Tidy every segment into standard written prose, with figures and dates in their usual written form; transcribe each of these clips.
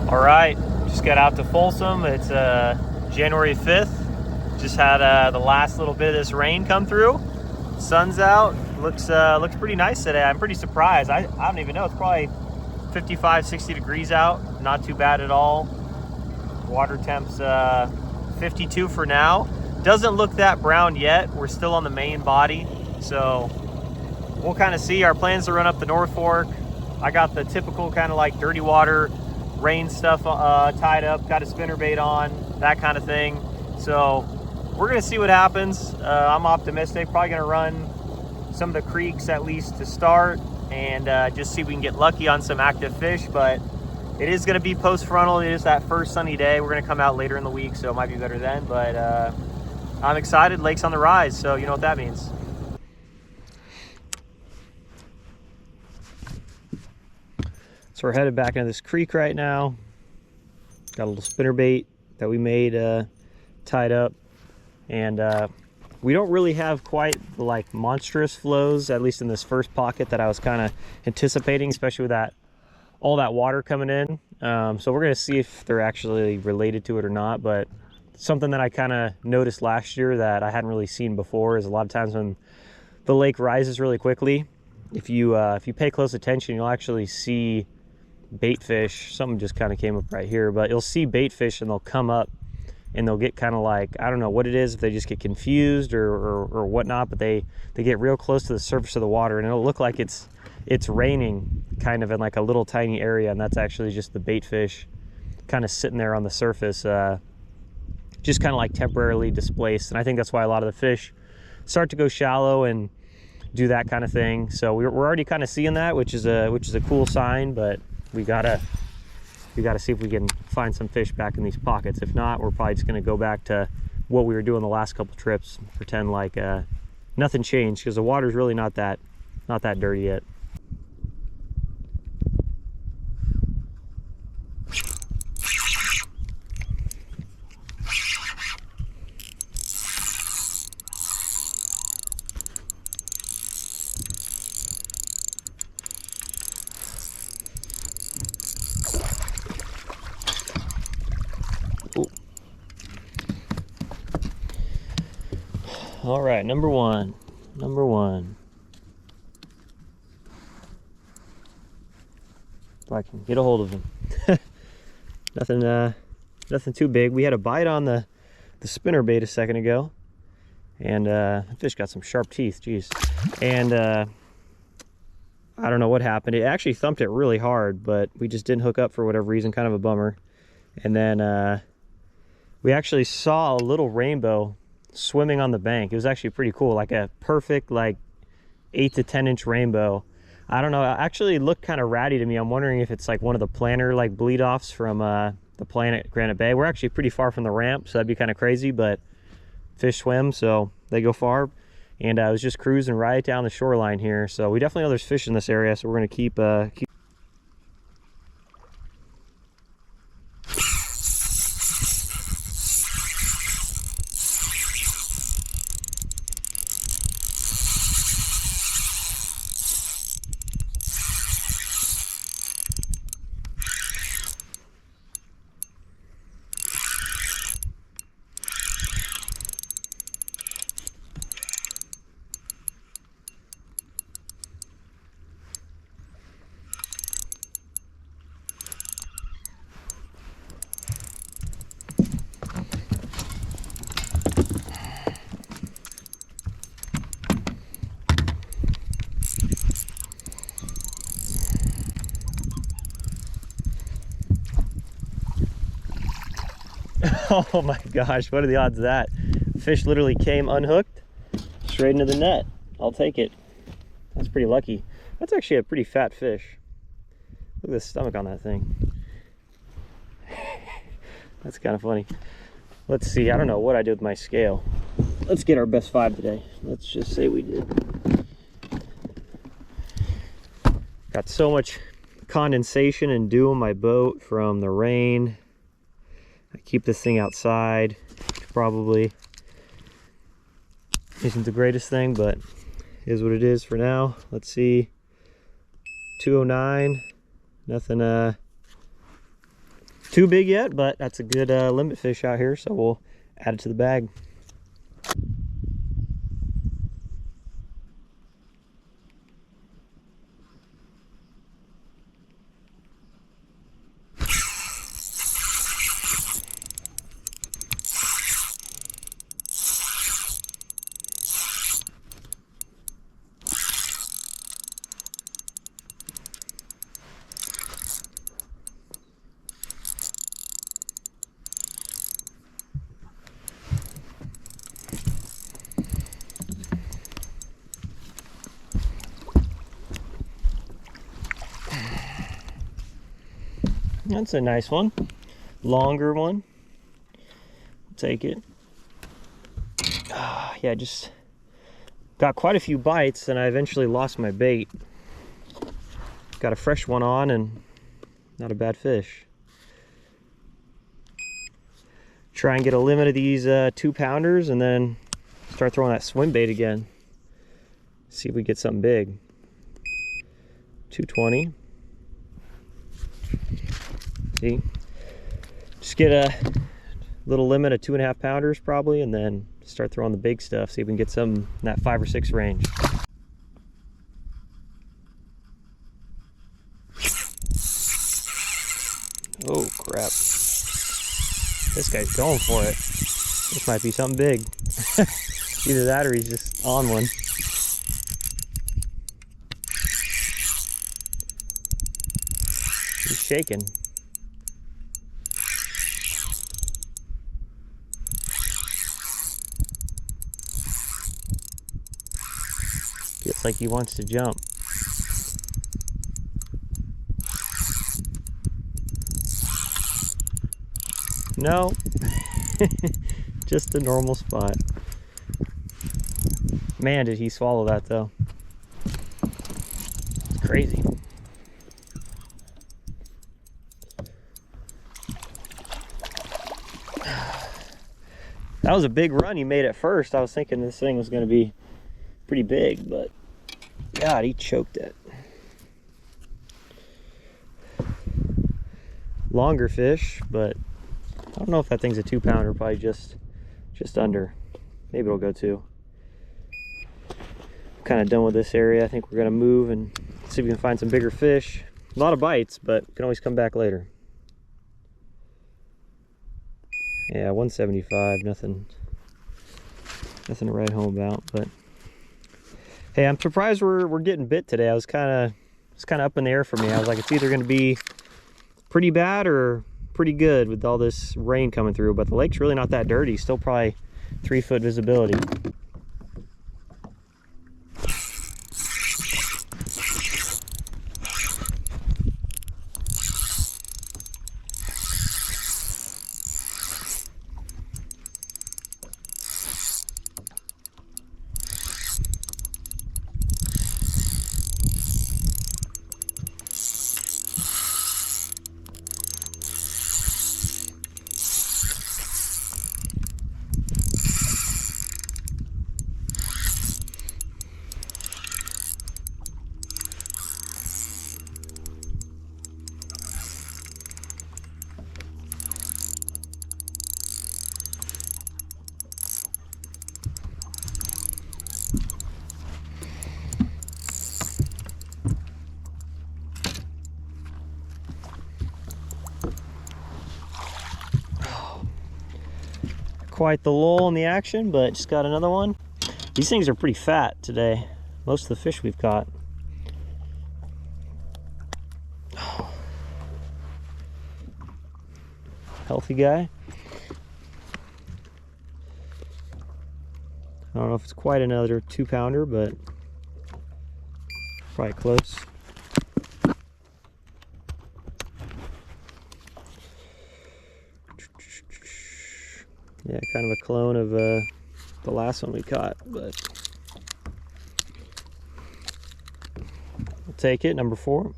All right, just got out to Folsom. It's January 5th. Just had the last little bit of this rain come through. Sun's out. Looks pretty nice today. I'm pretty surprised. I don't even know. It's probably 55, 60 degrees out. Not too bad at all. Water temp's 52 for now. Doesn't look that brown yet. We're still on the main body, so we'll kind of see. Our plans to run up the North Fork. I got the typical kind of like dirty water rain stuff tied up, got a spinnerbait on, that kind of thing. So we're gonna see what happens. I'm optimistic, probably gonna run some of the creeks at least to start and just see if we can get lucky on some active fish. But it is gonna be post-frontal. It is that first sunny day. We're gonna come out later in the week, so it might be better then. But I'm excited. Lake's on the rise, so you know what that means. So we're headed back into this creek right now. Got a little spinnerbait that we made tied up, and we don't really have quite like monstrous flows, at least in this first pocket that I was kind of anticipating, especially with that all that water coming in. So we're gonna see if they're actually related to it or not. But something that I kind of noticed last year that I hadn't really seen before is a lot of times when the lake rises really quickly, if you pay close attention, you'll actually see bait fish. Something just kind of came up right here, but you'll see bait fish and they'll come up and they'll get kind of like, I don't know what it is, if they just get confused or whatnot, but they get real close to the surface of the water and it'll look like it's raining kind of in like a little tiny area, and that's actually just the bait fish kind of sitting there on the surface, just kind of like temporarily displaced. And I think that's why a lot of the fish start to go shallow and do that kind of thing. So we're already kind of seeing that, which is a cool sign, but we gotta see if we can find some fish back in these pockets. If not, we're probably just gonna go back to what we were doing the last couple trips, pretend like nothing changed, because the water's really not that dirty yet. All right, number one. If I can get a hold of him. Nothing too big. We had a bite on the spinnerbait a second ago, and the fish got some sharp teeth, geez. And I don't know what happened. It actually thumped it really hard, but we just didn't hook up for whatever reason, kind of a bummer. And then we actually saw a little rainbow swimming on the bank. It was actually pretty cool, like a perfect like 8 to 10 inch rainbow. I don't know, it actually looked kind of ratty to me. I'm wondering if it's like one of the planter like bleed offs from the plant at Granite Bay. We're actually pretty far from the ramp, so that'd be kind of crazy, but fish swim, so they go far. And I was just cruising right down the shoreline here, so we definitely know there's fish in this area, so we're gonna keep Oh my gosh, what are the odds of that? Fish literally came unhooked straight into the net. I'll take it. That's pretty lucky. That's actually a pretty fat fish. Look at the stomach on that thing. That's kind of funny. Let's see, I don't know what I did with my scale. Let's get our best 5 today. Let's just say we did. Got so much condensation and dew on my boat from the rain. I keep this thing outside, probably isn't the greatest thing, but is what it is for now. Let's see, 209, nothing too big yet, but that's a good limit fish out here, so we'll add it to the bag. That's a nice one. Longer one. Take it. Yeah, just got quite a few bites and I eventually lost my bait. Got a fresh one on and not a bad fish. Try and get a limit of these 2-pounders and then start throwing that swim bait again. See if we get something big. 220. See, just get a little limit of 2.5-pounders probably, and then start throwing the big stuff. See if we can get some in that 5 or 6 range. Oh crap! This guy's going for it. This might be something big. Either that or he's just on one. He's shaking. Feels like he wants to jump. No, just a normal spot. Man, did he swallow that though. It's crazy. That was a big run he made at first. I was thinking this thing was going to be pretty big, but God, he choked it. Longer fish, but I don't know if that thing's a 2-pounder, probably just under. Maybe it'll go 2. I'm kind of done with this area. I think we're going to move and see if we can find some bigger fish. A lot of bites, but can always come back later. Yeah, 175, nothing to write home about, but hey, I'm surprised we're getting bit today. It's kind of up in the air for me. I was like, it's either going to be pretty bad or pretty good with all this rain coming through, but the lake's really not that dirty. Still probably 3-foot visibility. Quite the lull in the action, but just got another one. These things are pretty fat today. Most of the fish we've caught. Healthy guy. I don't know if it's quite another 2-pounder, but probably close. Yeah, kind of a clone of the last one we caught, but we'll take it, number 4.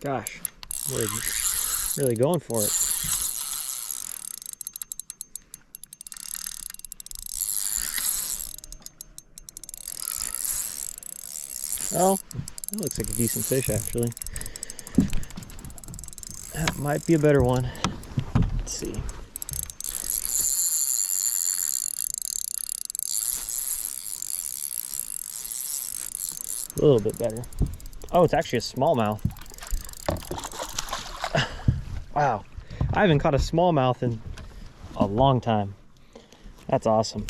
Gosh, really going for it. Oh, that looks like a decent fish, actually. That might be a better one. Let's see. A little bit better. Oh, it's actually a smallmouth. Wow, I haven't caught a smallmouth in a long time. That's awesome.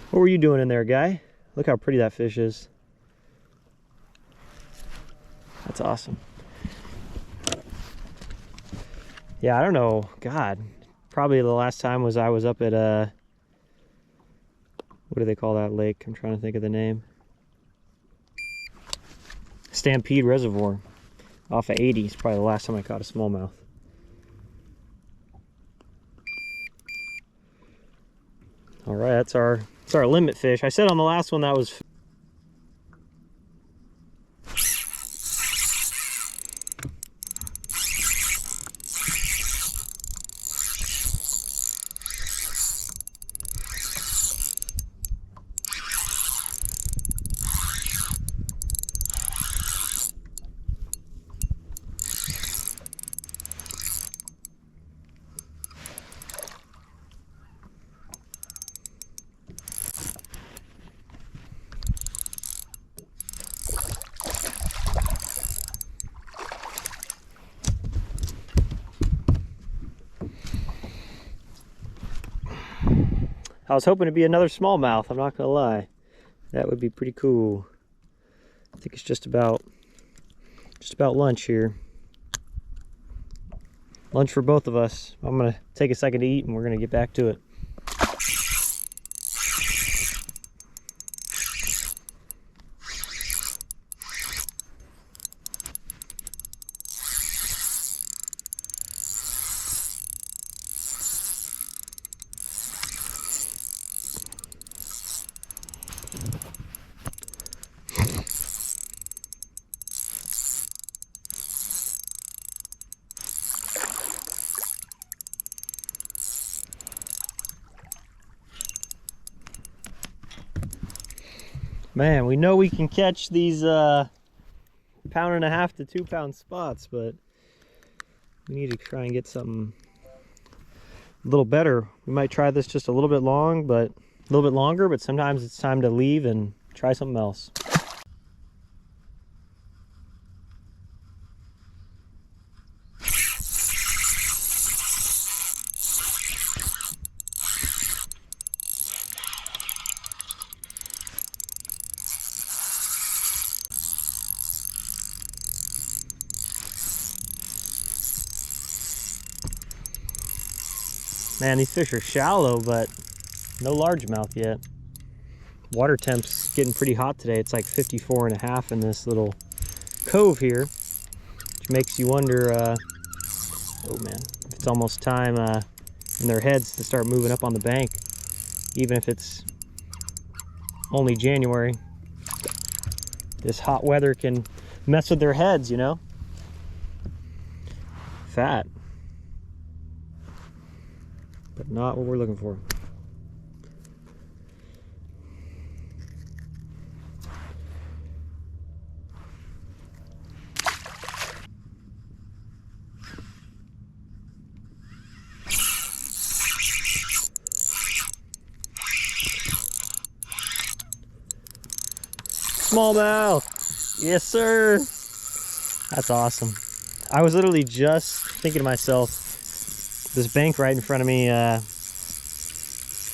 What were you doing in there, guy? Look how pretty that fish is. That's awesome. Yeah, I don't know. God, probably the last time I was up at what do they call that lake? I'm trying to think of the name. Stampede Reservoir off of 80 is probably the last time I caught a smallmouth. All right, that's our limit fish. I said on the last one that was I was hoping to be another smallmouth, I'm not gonna lie. That would be pretty cool. I think it's just about lunch here. Lunch for both of us. I'm gonna take a second to eat and we're gonna get back to it. Man, we know we can catch these 1.5 to 2 pound spots, but we need to try and get something a little better. We might try this just a little bit longer, but sometimes it's time to leave and try something else. Man, these fish are shallow, but no largemouth yet. Water temp's getting pretty hot today. It's like 54.5 in this little cove here, which makes you wonder, oh man, if it's almost time in their heads to start moving up on the bank, even if it's only January. This hot weather can mess with their heads, you know? Fat. But not what we're looking for. Smallmouth! Yes, sir! That's awesome. I was literally just thinking to myself, this bank right in front of me, there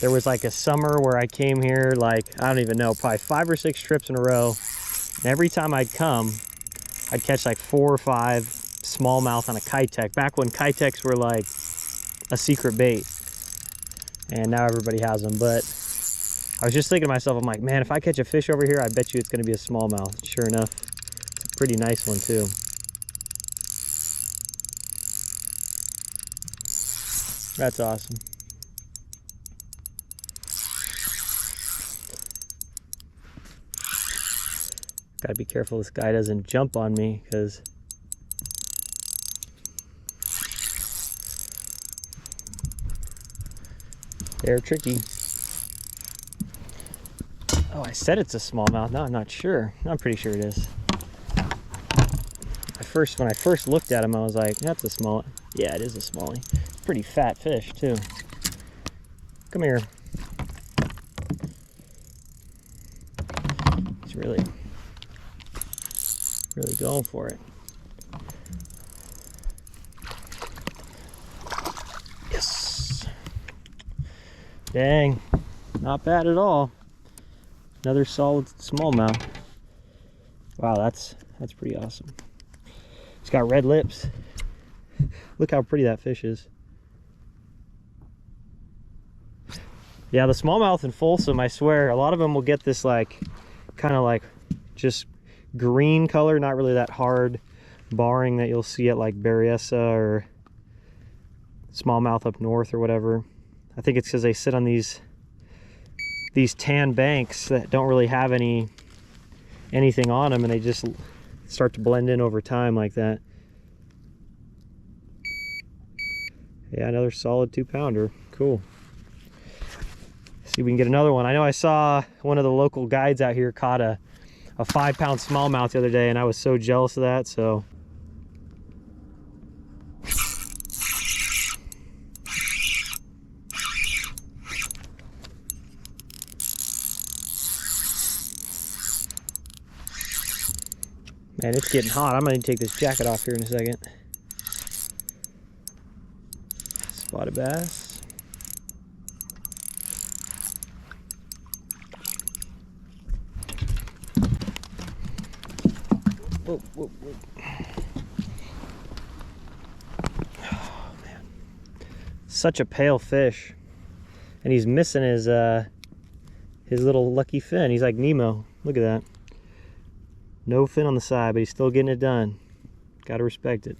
was like a summer where I came here, like, I don't even know, probably 5 or 6 trips in a row. And every time I'd come, I'd catch like 4 or 5 smallmouth on a Kitech, back when Kitechs were like a secret bait. And now everybody has them. But I was just thinking to myself, I'm like, man, if I catch a fish over here, I bet you it's gonna be a smallmouth. Sure enough, it's a pretty nice one too. That's awesome. Gotta be careful this guy doesn't jump on me, because they're tricky. Oh, I said it's a smallmouth. Now I'm not sure. I'm pretty sure it is. When I first looked at him, I was like, that's a small. Yeah, it is a smallie. Pretty fat fish too. Come here. He's really going for it. Yes. Dang, not bad at all. Another solid smallmouth. Wow, that's pretty awesome. It's got red lips. Look how pretty that fish is. Yeah, the smallmouth in Folsom, I swear, a lot of them will get this like, kind of like just green color, not really that hard barring that you'll see at like Berryessa or smallmouth up north or whatever. I think it's because they sit on these tan banks that don't really have anything on them, and they just start to blend in over time like that. Yeah, another solid 2-pounder. Cool. See if we can get another one. I know I saw one of the local guides out here caught a 5-pound smallmouth the other day, and I was so jealous of that. So man, it's getting hot. I'm gonna take this jacket off here in a second. Spotted bass. Whoa, whoa, whoa. Oh man, such a pale fish, and he's missing his little lucky fin. He's like Nemo. Look at that. No fin on the side, but he's still getting it done. Gotta respect it.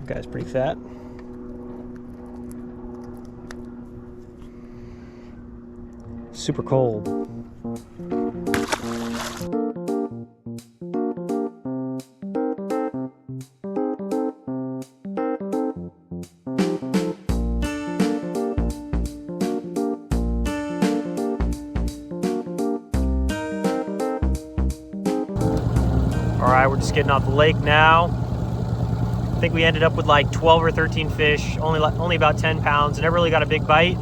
Guy's pretty fat. Super cold. All right, we're just getting off the lake now. I think we ended up with like 12 or 13 fish, only about 10 pounds. Never really got a big bite.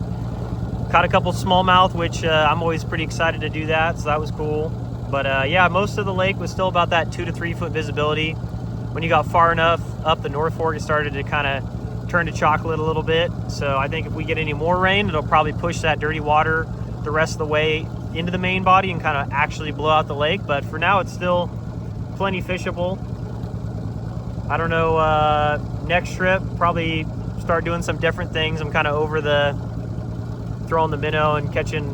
Caught a couple smallmouth, which I'm always pretty excited to do that, so that was cool. But yeah, most of the lake was still about that 2 to 3 foot visibility. When you got far enough up the North Fork, it started to kind of turn to chocolate a little bit. So I think if we get any more rain, it'll probably push that dirty water the rest of the way into the main body and kind of actually blow out the lake. But for now, it's still plenty fishable. I don't know, next trip, probably start doing some different things. I'm kind of over the throwing the minnow and catching,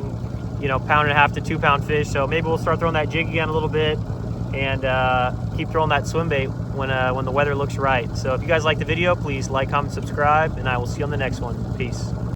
you know, 1.5 to 2 pound fish. So maybe we'll start throwing that jig again a little bit and keep throwing that swim bait when the weather looks right. So if you guys like the video, please like, comment, subscribe, and I will see you on the next one. Peace.